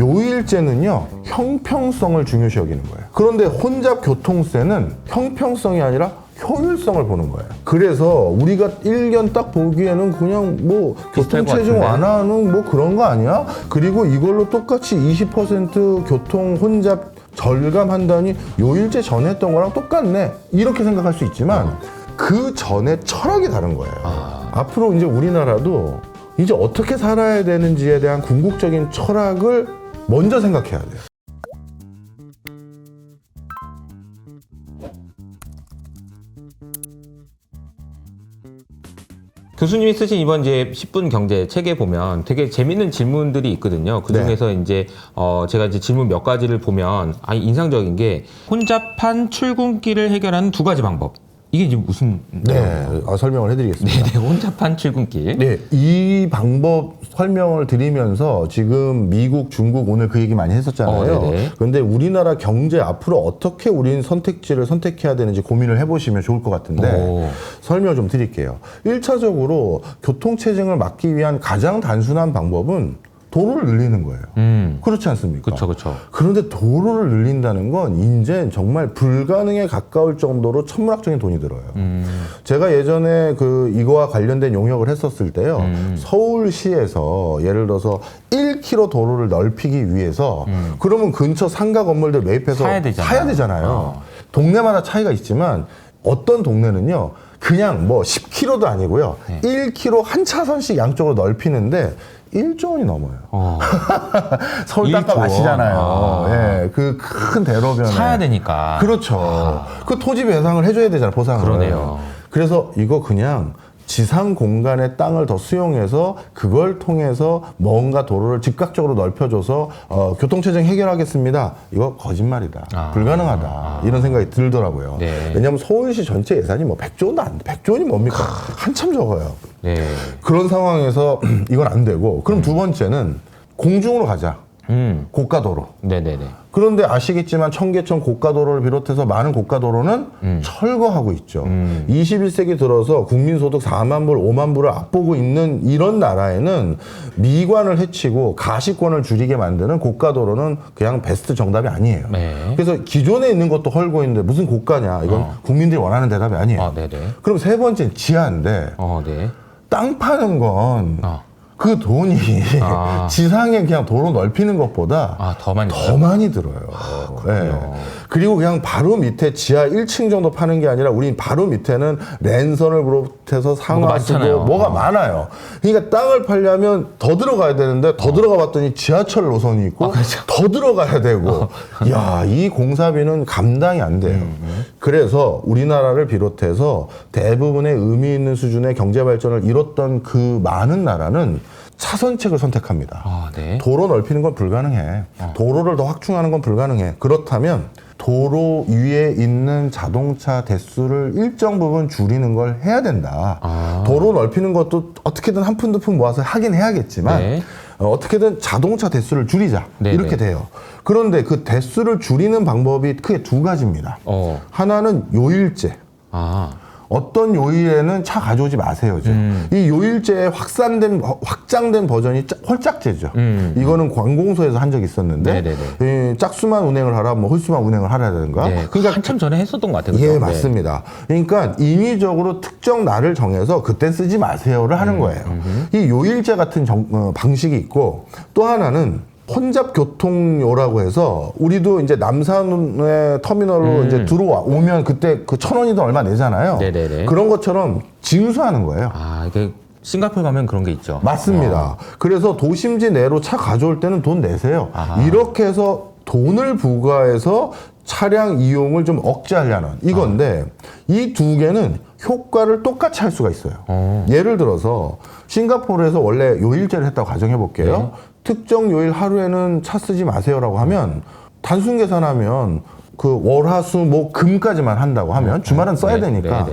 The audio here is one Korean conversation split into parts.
요일제는요, 형평성을 중요시 여기는 거예요. 그런데 혼잡 교통세는 형평성이 아니라 효율성을 보는 거예요. 그래서 우리가 1년 딱 보기에는 그냥 뭐 교통체증 완화하는 뭐 그런 거 아니야? 그리고 이걸로 똑같이 20% 교통 혼잡 절감한다니 요일제 전에 했던 거랑 똑같네, 이렇게 생각할 수 있지만 그 전에 철학이 다른 거예요. 앞으로 이제 우리나라도 이제 어떻게 살아야 되는지에 대한 궁극적인 철학을 먼저 생각해야 돼요. 교수님이 쓰신 이번 이제 10분 경제 책에 보면 되게 재밌는 질문들이 있거든요. 그 중에서 네. 이제 제가 이제 질문 몇 가지를 보면 인상적인 게 혼잡한 출근길을 해결하는 2가지 방법. 이게 지금 무슨 설명을 해드리겠습니다. 네, 혼잡한 출근길. 네, 이 방법 설명을 드리면서 지금 미국, 중국 오늘 그 얘기 많이 했었잖아요. 그런데 우리나라 경제 앞으로 어떻게 우리는 선택지를 선택해야 되는지 고민을 해보시면 좋을 것 같은데 설명을 좀 드릴게요. 1차적으로 교통체증을 막기 위한 가장 단순한 방법은 도로를 늘리는 거예요. 그렇지 않습니까? 그렇죠. 그런데 도로를 늘린다는 건 이제 정말 불가능에 가까울 정도로 천문학적인 돈이 들어요. 제가 예전에 이거와 관련된 용역을 했었을 때요. 서울시에서 예를 들어서 1km 도로를 넓히기 위해서 그러면 근처 상가 건물들 매입해서 사야 되잖아요. 동네마다 차이가 있지만 어떤 동네는요. 그냥 뭐 10km도 아니고요. 1km 한 차선씩 양쪽으로 넓히는데 1조 원이 넘어요. 서울 땅값 아시잖아요. 예, 그 큰 대로변에 사야 되니까. 그렇죠. 그 토지 배상을 해줘야 되잖아요. 보상을. 그러네요. 그래서 이거 그냥 지상 공간의 땅을 더 수용해서 그걸 통해서 뭔가 도로를 즉각적으로 넓혀줘서 교통체증 해결하겠습니다. 이거 거짓말이다. 불가능하다. 이런 생각이 들더라고요. 네. 왜냐하면 서울시 전체 예산이 뭐 100조 원도 안 돼. 100조 원이 뭡니까? 한참 적어요. 네. 그런 상황에서 이건 안 되고, 그럼 두 번째는 공중으로 가자. 고가도로. 네네네. 그런데 아시겠지만 청계천 고가도로를 비롯해서 많은 고가도로는 철거하고 있죠. 21세기 들어서 국민소득 4만 불, 5만 불을 앞보고 있는 이런 나라에는 미관을 해치고 가시권을 줄이게 만드는 고가도로는 그냥 베스트 정답이 아니에요. 네. 그래서 기존에 있는 것도 헐고 있는데 무슨 고가냐. 이건 국민들이 원하는 대답이 아니에요. 네네. 그럼 세 번째는 지하인데 네. 땅 파는 건 그 돈이 지상에 그냥 도로 넓히는 것보다 더 많이 들어요. 네. 그리고 그냥 바로 밑에 지하 1층 정도 파는 게 아니라 우린 바로 밑에는 랜선을 비롯해서 상하수도 뭐가 많아요. 그러니까 땅을 팔려면 더 들어가야 되는데 더 들어가 봤더니 지하철 노선이 있고 더 들어가야 되고 야, 이 공사비는 감당이 안 돼요. 그래서 우리나라를 비롯해서 대부분의 의미 있는 수준의 경제 발전을 이뤘던 그 많은 나라는 차선책을 선택합니다. 네. 도로 넓히는 건 불가능해. 도로를 더 확충하는 건 불가능해. 그렇다면 도로 위에 있는 자동차 대수를 일정 부분 줄이는 걸 해야 된다. 도로 넓히는 것도 어떻게든 한 푼 두 푼 모아서 하긴 해야겠지만 어떻게든 자동차 대수를 줄이자. 이렇게 돼요. 그런데 그 대수를 줄이는 방법이 크게 2가지입니다. 하나는 요일제. 어떤 요일에는 차 가져오지 마세요죠. 이 요일제의 확장된 버전이 홀짝제죠. 이거는 관공서에서 한 적이 있었는데 짝수만 운행을 하라, 뭐 홀수만 운행을 하라든가. 그러니까 한참 전에 했었던 것 같아요. 예, 맞습니다. 그러니까 인위적으로 특정 날을 정해서 그때 쓰지 마세요를 하는 거예요. 이 요일제 같은 방식이 있고, 또 하나는 혼잡 교통료라고 해서 우리도 이제 남산의 터미널로 이제 오면 그때 그 1,000원이든 얼마 내잖아요. 그런 것처럼 징수하는 거예요. 이게 싱가포르 가면 그런 게 있죠. 맞습니다. 그래서 도심지 내로 차 가져올 때는 돈 내세요. 이렇게 해서 돈을 부과해서 차량 이용을 좀 억제하려는 이건데 이 2개는 효과를 똑같이 할 수가 있어요. 예를 들어서 싱가포르에서 원래 요일제를 했다고 가정해 볼게요. 특정 요일 하루에는 차 쓰지 마세요라고 하면 단순 계산하면 그 월화수 목 금까지만 한다고 하면 주말은 써야 되니까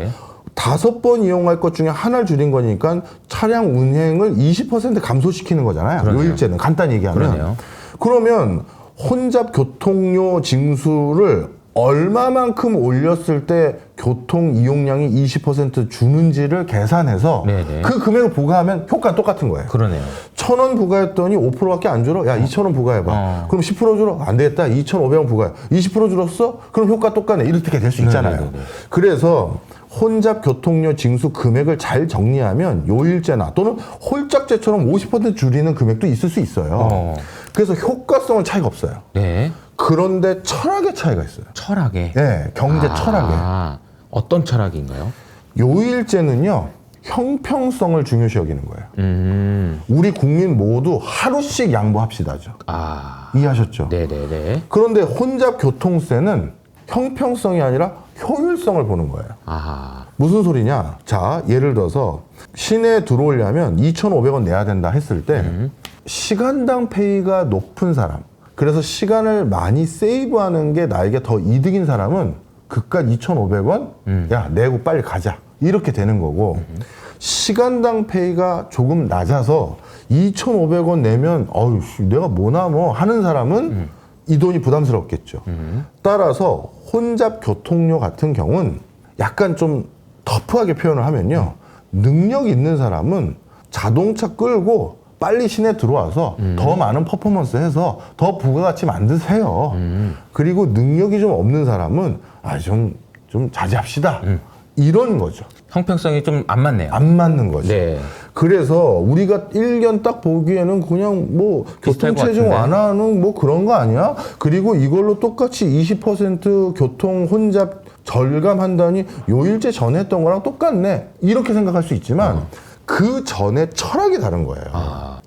5번 이용할 것 중에 하나를 줄인 거니까 차량 운행을 20% 감소시키는 거잖아요. 요일제는 간단히 얘기하면. 그러면 혼잡 교통료 징수를 얼마만큼 올렸을 때 교통 이용량이 20% 주는지를 계산해서 네네. 그 금액을 부과하면 효과는 똑같은 거예요. 그러네요. 1,000원 부과했더니 5%밖에 안 줄어? 야, 2,000원 부과해봐. 그럼 10% 줄어? 안 되겠다. 2,500원 부과해. 20% 줄었어? 그럼 효과 똑같네. 이렇게 될 수 있잖아요. 네네네. 그래서 혼잡 교통료 징수 금액을 잘 정리하면 요일제나 또는 홀짝제처럼 50% 줄이는 금액도 있을 수 있어요. 그래서 효과성은 차이가 없어요. 네. 그런데 철학의 차이가 있어요. 철학에. 네, 경제 철학에. 어떤 철학인가요? 요일제는요, 형평성을 중요시 여기는 거예요. 우리 국민 모두 하루씩 양보합시다죠. 이해하셨죠? 네네네. 그런데 혼잡 교통세는 형평성이 아니라 효율성을 보는 거예요. 무슨 소리냐? 자, 예를 들어서 시내에 들어오려면 2,500원 내야 된다 했을 때 시간당 페이가 높은 사람, 그래서 시간을 많이 세이브하는 게 나에게 더 이득인 사람은 그깟 2,500원? 야, 내고 빨리 가자. 이렇게 되는 거고 시간당 페이가 조금 낮아서 2,500원 내면 어휴, 내가 뭐나 뭐 하는 사람은 이 돈이 부담스럽겠죠. 따라서 혼잡 교통료 같은 경우는 약간 좀 터프하게 표현을 하면요. 능력 있는 사람은 자동차 끌고 빨리 시내 들어와서 더 많은 퍼포먼스 해서 더 부가가치 만드세요. 그리고 능력이 좀 없는 사람은 좀 자제합시다. 이런 거죠. 형평성이 좀 안 맞네요. 안 맞는 거죠. 네. 그래서 우리가 1년 딱 보기에는 그냥 뭐 비슷할 것 교통체증 같은데. 완화는 뭐 그런 거 아니야? 그리고 이걸로 똑같이 20% 교통 혼잡 절감한다니 요일제 전에 했던 거랑 똑같네. 이렇게 생각할 수 있지만 그 전에 철학이 다른 거예요.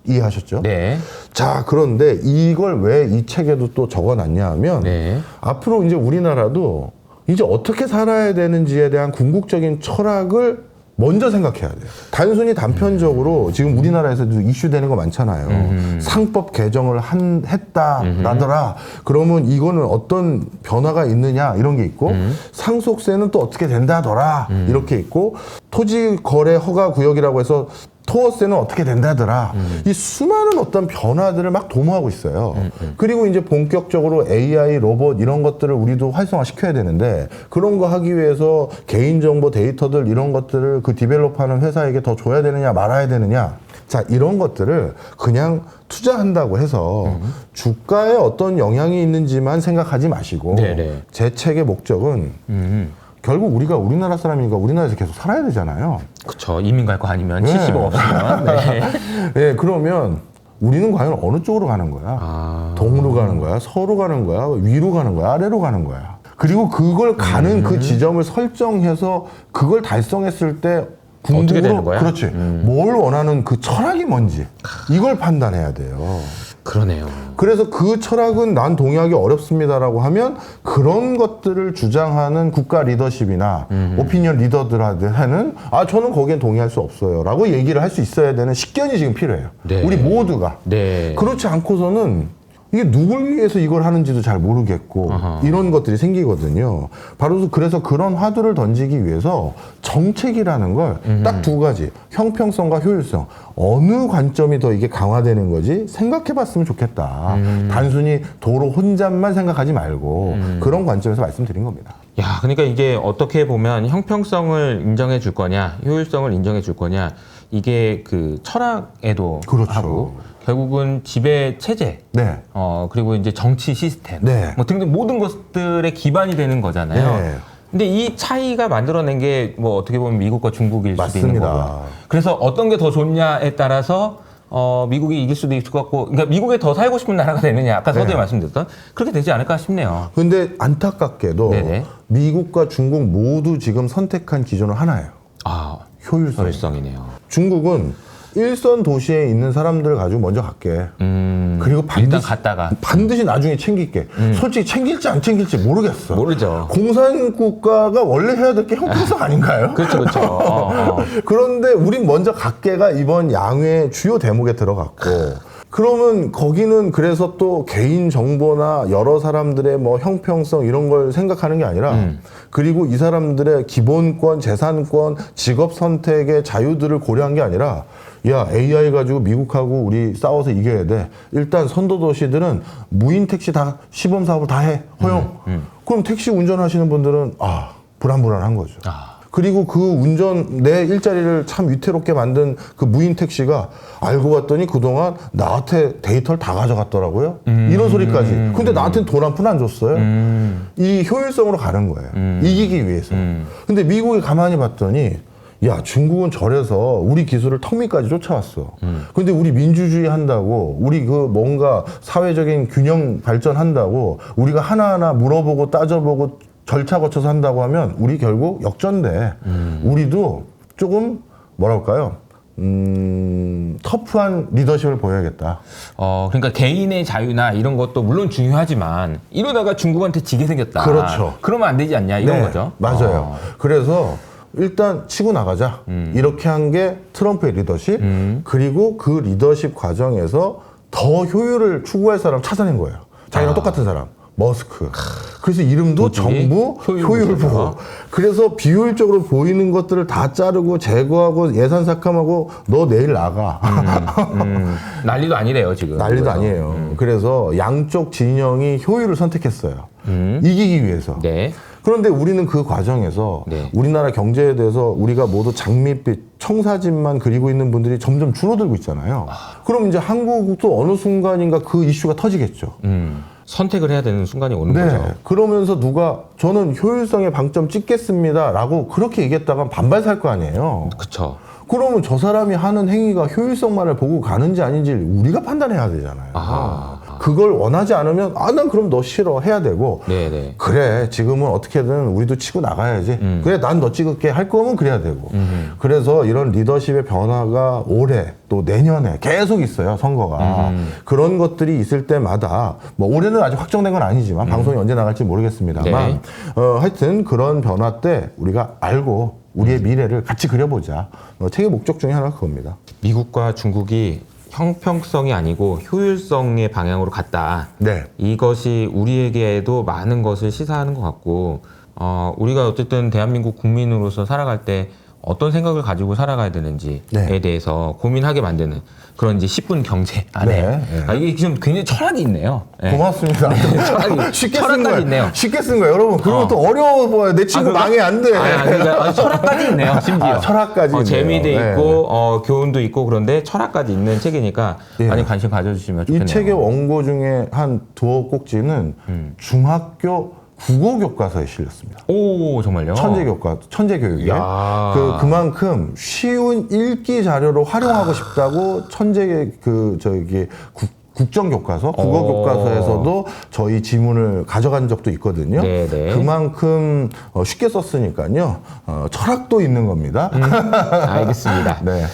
이해하셨죠? 네. 자, 그런데 이걸 왜 이 책에도 또 적어놨냐 하면 네. 앞으로 이제 우리나라도 이제 어떻게 살아야 되는지에 대한 궁극적인 철학을 먼저 생각해야 돼요. 단순히 단편적으로 지금 우리나라에서도 이슈되는 거 많잖아요. 상법 개정을 했다라더라. 그러면 이거는 어떤 변화가 있느냐 이런 게 있고 상속세는 또 어떻게 된다더라 이렇게 있고 토지 거래 허가 구역이라고 해서 토어세는 어떻게 된다더라. 이 수많은 어떤 변화들을 막 도모하고 있어요. 그리고 이제 본격적으로 AI, 로봇 이런 것들을 우리도 활성화시켜야 되는데 그런 거 하기 위해서 개인정보 데이터들 이런 것들을 그 디벨롭하는 회사에게 더 줘야 되느냐 말아야 되느냐. 자, 이런 것들을 그냥 투자한다고 해서 주가에 어떤 영향이 있는지만 생각하지 마시고 네네. 제 책의 목적은 결국 우리가 우리나라 사람이니까 우리나라에서 계속 살아야 되잖아요. 그쵸. 이민 갈 거 아니면 네. 70억 없으면. 네. 네, 그러면 우리는 과연 어느 쪽으로 가는 거야? 동으로 가는 거야? 서로 가는 거야? 위로 가는 거야? 아래로 가는 거야? 그리고 그걸 가는 그 지점을 설정해서 그걸 달성했을 때 어떻게 되는 거야? 그렇지. 뭘 원하는 그 철학이 뭔지 이걸 판단해야 돼요. 그러네요. 그래서 그 철학은 난 동의하기 어렵습니다라고 하면 그런 것들을 주장하는 국가 리더십이나 오피니언 리더들한테는 저는 거기엔 동의할 수 없어요 라고 얘기를 할 수 있어야 되는 식견이 지금 필요해요. 네. 우리 모두가. 네. 그렇지 않고서는 이게 누굴 위해서 이걸 하는지도 잘 모르겠고 이런 것들이 생기거든요. 바로 그래서 그런 화두를 던지기 위해서 정책이라는 걸 딱 두 가지, 형평성과 효율성, 어느 관점이 더 이게 강화되는 거지 생각해 봤으면 좋겠다. 단순히 도로 혼잡만 생각하지 말고 그런 관점에서 말씀드린 겁니다. 야, 그러니까 이게 어떻게 보면 형평성을 인정해 줄 거냐, 효율성을 인정해 줄 거냐, 이게 그 철학에도 그렇죠. 하고 결국은 지배 체제, 네. 그리고 이제 정치 시스템, 네. 뭐 등등 모든 것들의 기반이 되는 거잖아요. 네. 근데 이 차이가 만들어낸 게 뭐 어떻게 보면 미국과 중국일 수도 있는 맞습니다. 거고요. 그래서 어떤 게 더 좋냐에 따라서 미국이 이길 수도 있을 것 같고, 그러니까 미국에 더 살고 싶은 나라가 되느냐, 아까 서두에 네. 말씀드렸던 그렇게 되지 않을까 싶네요. 근데 안타깝게도 네네. 미국과 중국 모두 지금 선택한 기준은 하나예요. 효율성. 효율성이네요. 중국은 일선 도시에 있는 사람들을 가지고 먼저 갈게. 그리고 일단 갔다가 반드시 나중에 챙길게. 솔직히 챙길지 안 챙길지 모르겠어. 모르죠. 공산 국가가 원래 해야 될 게 형평성 아닌가요? 그렇죠, 그렇죠. 그런데 우린 먼저 갈게가 이번 양회 주요 대목에 들어갔고 그러면 거기는 그래서 또 개인 정보나 여러 사람들의 뭐 형평성 이런 걸 생각하는 게 아니라 그리고 이 사람들의 기본권, 재산권, 직업 선택의 자유들을 고려한 게 아니라 야, AI 가지고 미국하고 우리 싸워서 이겨야 돼. 일단 선도 도시들은 무인 택시 다 시범 사업을 다 해. 허용. 그럼 택시 운전하시는 분들은 불안불안한 거죠. 그리고 그 운전 내 일자리를 참 위태롭게 만든 그 무인 택시가 알고 봤더니 그동안 나한테 데이터를 다 가져갔더라고요. 이런 소리까지. 근데 나한테는 돈 한 푼 안 줬어요. 이 효율성으로 가는 거예요. 이기기 위해서. 근데 미국이 가만히 봤더니 야, 중국은 저래서 우리 기술을 턱 밑까지 쫓아왔어. 근데 우리 민주주의 한다고, 우리 그 뭔가 사회적인 균형 발전한다고, 우리가 하나하나 물어보고 따져보고 절차 거쳐서 한다고 하면 우리 결국 역전돼. 우리도 조금 뭐랄까요? 터프한 리더십을 보여야겠다. 그러니까 개인의 자유나 이런 것도 물론 중요하지만 이러다가 중국한테 지게 생겼다. 그렇죠. 그러면 안 되지 않냐 이런 거죠. 맞아요. 그래서 일단 치고 나가자. 이렇게 한 게 트럼프의 리더십. 그리고 그 리더십 과정에서 더 효율을 추구할 사람 찾아낸 거예요. 자기랑 똑같은 사람. 머스크. 그래서 이름도 정부 효율 보고. 그래서 비효율적으로 보이는 것들을 다 자르고 제거하고 예산 삭감하고 너 내일 나가. 난리도 아니래요 지금. 난리도 그래서. 아니에요. 그래서 양쪽 진영이 효율을 선택했어요. 이기기 위해서. 네. 그런데 우리는 그 과정에서 네. 우리나라 경제에 대해서 우리가 모두 장밋빛, 청사진만 그리고 있는 분들이 점점 줄어들고 있잖아요. 그럼 이제 한국도 어느 순간인가 그 이슈가 터지겠죠. 선택을 해야 되는 순간이 오는 네. 거죠. 그러면서 누가 저는 효율성의 방점 찍겠습니다 라고 그렇게 얘기했다가 반발 살 거 아니에요. 그렇죠. 그러면 저 사람이 하는 행위가 효율성만을 보고 가는지 아닌지 우리가 판단해야 되잖아요. 그걸 원하지 않으면 난 그럼 너 싫어 해야 되고 네네. 그래 지금은 어떻게든 우리도 치고 나가야지. 그래 난 너 찍을게 할 거면 그래야 되고. 그래서 이런 리더십의 변화가 올해 또 내년에 계속 있어요. 선거가. 그런 것들이 있을 때마다 뭐 올해는 아직 확정된 건 아니지만 방송이 언제 나갈지 모르겠습니다만 네. 하여튼 그런 변화 때 우리가 알고 우리의 미래를 같이 그려보자. 책의 목적 중에 하나가 그겁니다. 미국과 중국이 형평성이 아니고 효율성의 방향으로 갔다. 네. 이것이 우리에게도 많은 것을 시사하는 것 같고, 우리가 어쨌든 대한민국 국민으로서 살아갈 때 어떤 생각을 가지고 살아가야 되는지에 네. 대해서 고민하게 만드는 그런 이제 10분 경제 안에 네, 네. 이게 지금 굉장히 철학이 있네요. 네. 고맙습니다. 쉽게 쓴 철학까지 거예요. 있네요. 쉽게 쓴 거예요. 여러분, 그러면 또 어려워 보여요. 내 친구 망해 안 돼. 그러니까 철학까지 있네요. 심지어. 철학까지 있네요. 재미도 네. 있고 교훈도 있고 그런데 철학까지 있는 책이니까 예. 많이 관심 가져주시면 좋겠네요. 이 책의 원고 중에 한 두어 꼭지는 중학교 국어 교과서에 실렸습니다. 오 정말요? 천재 교육에 야. 그만큼 쉬운 읽기 자료로 활용하고 싶다고 국정 교과서, 국어 교과서에서도 저희 지문을 가져간 적도 있거든요. 네네. 그만큼 쉽게 썼으니까요. 철학도 있는 겁니다. 알겠습니다. 네.